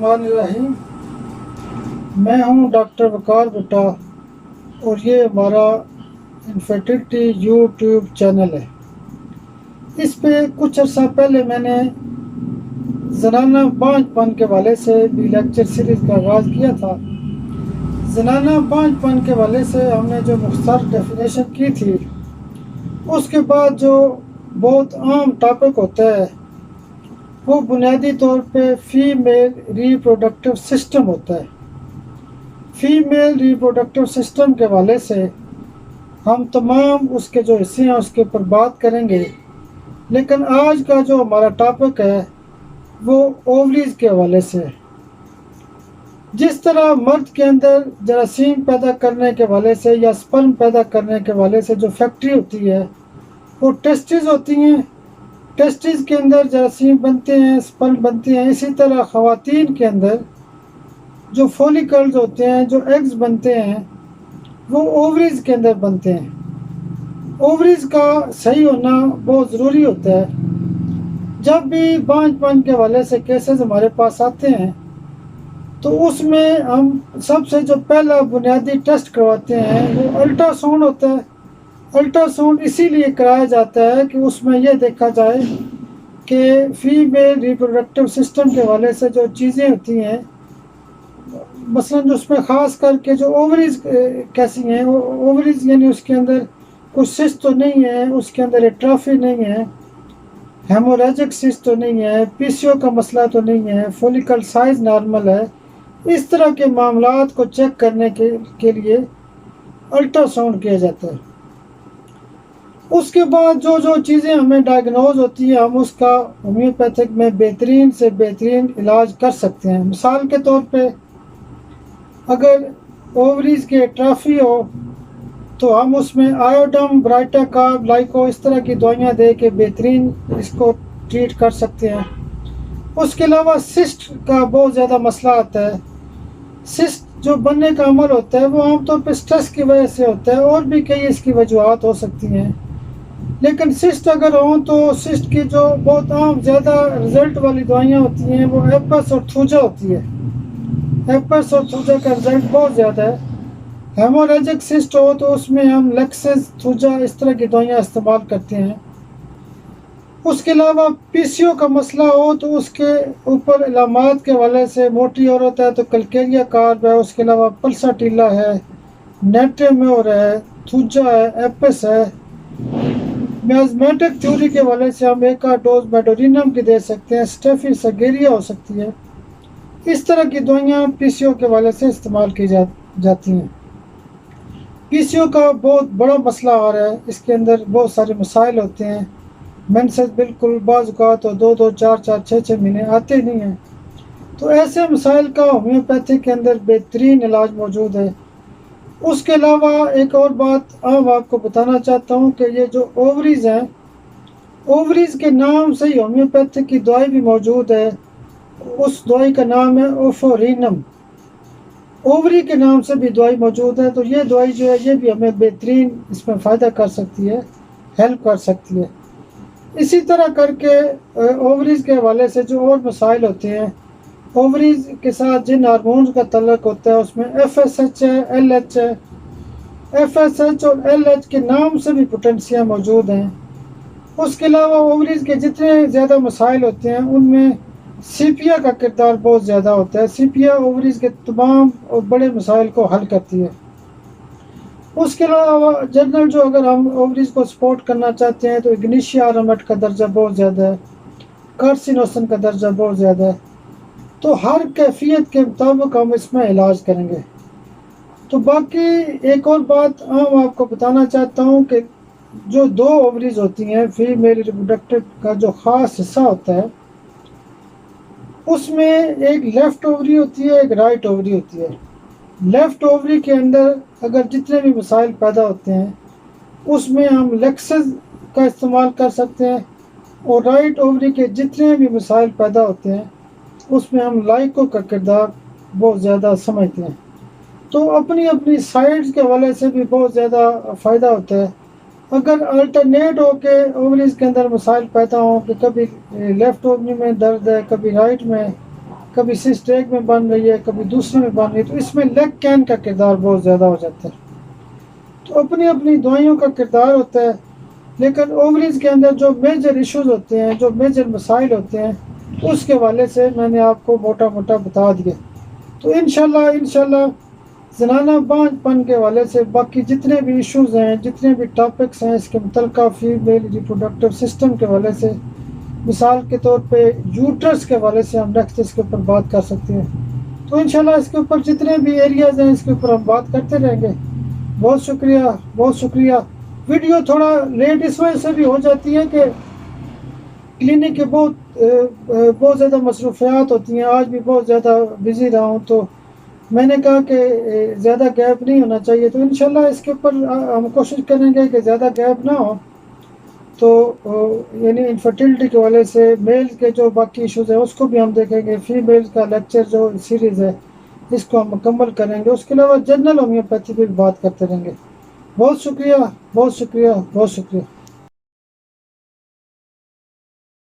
बिस्मिल्लाहिर्रहमानिर्रहीम। मैं हूं डॉक्टर वकार भुट्टा और ये हमारा इनफर्टिलिटी यूट्यूब चैनल है। इस पे कुछ अर्सा पहले मैंने ज़नाना बांझपन के हवाले से भी लेक्चर सीरीज़ का आगाज़ किया था। ज़नाना बांझपन के हवाले से हमने जो मुख्तसर डेफिनेशन की थी, उसके बाद जो बहुत आम टॉपिक होता है वो बुनियादी तौर पे फ़ीमेल रिप्रोडक्टिव सिस्टम होता है। फ़ीमेल रिप्रोडक्टिव सिस्टम के हवाले से हम तमाम उसके जो हिस्से हैं उसके ऊपर बात करेंगे, लेकिन आज का जो हमारा टॉपिक है वो ओवरीज़ के हवाले से है। जिस तरह मर्द के अंदर जरासीम पैदा करने के हवाले से या स्पर्म पैदा करने के हवाले से जो फैक्ट्री होती है वो टेस्टिस होती हैं, टेस्टिस के अंदर जरासीम बनते हैं, स्पर्म बनते हैं। इसी तरह ख़वातीन के अंदर जो फॉलिकल्स होते हैं, जो एग्स बनते हैं, वो ओवरीज़ के अंदर बनते हैं। ओवरीज़ का सही होना बहुत ज़रूरी होता है। जब भी बांझपन के हवाले से केसेस हमारे पास आते हैं तो उसमें हम सबसे जो पहला बुनियादी टेस्ट करवाते हैं वो अल्ट्रासाउंड होता है। अल्ट्रासाउंड इसीलिए कराया जाता है कि उसमें यह देखा जाए कि फीमेल रिप्रोडक्टिव सिस्टम के हवाले से जो चीज़ें होती हैं, मसलन उसमें ख़ास करके जो ओवरीज़ कैसी हैं, ओवरीज़ यानी उसके अंदर कुछ सिस्ट तो नहीं है, उसके अंदर एट्रोफी नहीं है, हेमोरेजिक सिस्ट तो नहीं है, पीसीओ का मसला तो नहीं है, फॉलिकल साइज़ नॉर्मल है। इस तरह के मामलात को चेक करने के लिए अल्ट्रासाउंड किया जाता है। उसके बाद जो जो चीज़ें हमें डायग्नोज होती है हम उसका होम्योपैथिक में बेहतरीन से बेहतरीन इलाज कर सकते हैं। मिसाल के तौर पे अगर ओवरीज़ की एट्रोफी हो तो हम उसमें आयोडम, ब्राइटा कार्ब, लाइको इस तरह की दवाइयाँ दे के बेहतरीन इसको ट्रीट कर सकते हैं। उसके अलावा सिस्ट का बहुत ज़्यादा मसला आता है। सिस्ट जो बनने का अमल होता है वो आमतौर पर स्ट्रेस की वजह से होता है, और भी कई इसकी वजूहत हो सकती हैं। लेकिन सिस्ट अगर हो तो सिस्ट की जो बहुत आम ज़्यादा रिज़ल्ट वाली दवाइयाँ होती हैं वो एपस और थूजा होती है। एपस और थूजा का रिज़ल्ट बहुत ज़्यादा है। हेमोरेजिक सिस्ट हो तो उसमें हम लेक्सिस, थूजा इस तरह की दवाइयाँ इस्तेमाल करते हैं। उसके अलावा पीसीओ का मसला हो तो उसके ऊपर इलामात के हवाले से मोटी औरत है तो कलकेरिया कार्ब है, उसके अलावा पल्साटिला है, नेट्रेम्योर है, थूजा है, एपस है। मियाज़मेटिक थ्योरी के हवाले से हम एक डोज मेडोरिनम की दे सकते हैं, स्टेफी सगेरिया हो सकती है। इस तरह की दवाइयाँ पीसीओ के हवाले से इस्तेमाल की जाती हैं। पीसीओ का बहुत बड़ा मसला आ रहा है, इसके अंदर बहुत सारे मसाइल होते हैं। मेंसेस बिल्कुल बाज़ औक़ात तो 2-2, 4-4, 6-6 महीने आते नहीं हैं। तो ऐसे मसाइल का होम्योपैथिक के अंदर बेहतरीन इलाज मौजूद है। उसके अलावा एक और बात अब आपको बताना चाहता हूँ कि ये जो ओवरीज़ हैं, ओवरीज़ के नाम से ही होम्योपैथिक की दवाई भी मौजूद है। उस दवाई का नाम है ओफोरिनम। ओवरी के नाम से भी दवाई मौजूद है। तो ये दवाई जो है ये भी हमें बेहतरीन इसमें फ़ायदा कर सकती है, हेल्प कर सकती है। इसी तरह करके ओवरीज़ के हवाले से जो और मसाइल होते हैं, ओवरीज़ के साथ जिन हार्मोन्स का तल्लुक़ होता है उसमें एफएसएच है, एलएच है। एफएसएच और एलएच के नाम से भी पोटेंशिया मौजूद हैं। उसके अलावा ओवरीज़ के जितने ज़्यादा मसाइल होते हैं उनमें सीपिया का किरदार बहुत ज़्यादा होता है। सीपिया ओवरीज़ के तमाम और बड़े मसाइल को हल करती है। उसके अलावा जनरल जो अगर हम ओवरीज़ को सपोर्ट करना चाहते हैं तो इग्निशिया आरामेट का दर्जा बहुत ज़्यादा है, कार्सिनोसिन का दर्जा बहुत ज़्यादा है। तो हर कैफियत के मुताबिक हम इसमें इलाज करेंगे। तो बाकी एक और बात हम आपको बताना चाहता हूँ कि जो 2 ओवरीज़ होती हैं, फीमेल रिप्रोडक्टिव का जो ख़ास हिस्सा होता है उसमें एक लेफ़्ट ओवरी होती है, एक राइट ओवरी होती है। लेफ़्ट ओवरी के अंदर अगर जितने भी मसाइल पैदा होते हैं उसमें हम लेक्सिस का इस्तेमाल कर सकते हैं, और राइट ओवरी के जितने भी मसाइल पैदा होते हैं उसमें हम लाइको का किरदार बहुत ज़्यादा समझते हैं। तो अपनी अपनी साइड्स के हवाले से भी बहुत ज़्यादा फ़ायदा होता है। अगर अल्टरनेट हो के ओवरीज़ के अंदर मसाइल पैदा हों कि कभी लेफ़्ट ओवरी में दर्द है, कभी राइट में, کبھی سسٹ ایک میں بن رہی ہے کبھی دوسرے میں بن رہی ہے، تو اس میں لیگ کین کا کردار بہت زیادہ ہو جاتا ہے. تو اپنی اپنی دوائیوں کا کردار ہوتا ہے، لیکن اووریز کے اندر جو میجر ایشوز ہوتے ہیں، جو میجر مسائل ہوتے ہیں، اس کے حوالے سے میں نے آپ کو موٹا موٹا بتا دیا. تو انشاءاللہ زنانہ بانجھ پن کے حوالے سے باقی جتنے بھی ایشوز ہیں، جتنے بھی ٹاپکس ہیں اس کے متعلقہ فیمیل ریپروڈکٹیو سسٹم کے حوالے سے، مثال کے طور پہ یوٹرس کے حوالے سے ہم نیکسٹ اس کے اوپر بات کر سکتے ہیں. تو انشاءاللہ اس کے اوپر جتنے بھی ایریاز ہیں اس کے اوپر ہم بات کرتے رہیں گے. بہت شکریہ، بہت شکریہ. ویڈیو تھوڑا لیٹ اس وجہ سے بھی ہو جاتی ہے کہ کلینک کے بہت زیادہ مصروفیات ہوتی ہیں. آج بھی بہت زیادہ بزی رہا ہوں، تو میں نے کہا کہ زیادہ گیپ نہیں ہونا چاہیے. تو انشاءاللہ اس کے اوپر ہم کوشش کریں گے کہ زیادہ گیپ نہ ہو. تو یعنی انفرٹیلٹی کے حوالے سے میل کے جو باقی ایشوز ہیں اس کو بھی ہم دیکھیں گے. فیمیل کا لیکچر جو سیریز ہے اس کو ہم مکمل کریں گے. اس کے علاوہ جنرل ہومیوپیتھی پہ بھی بات کرتے رہیں گے. بہت شکریہ، بہت شکریہ، بہت شکریہ.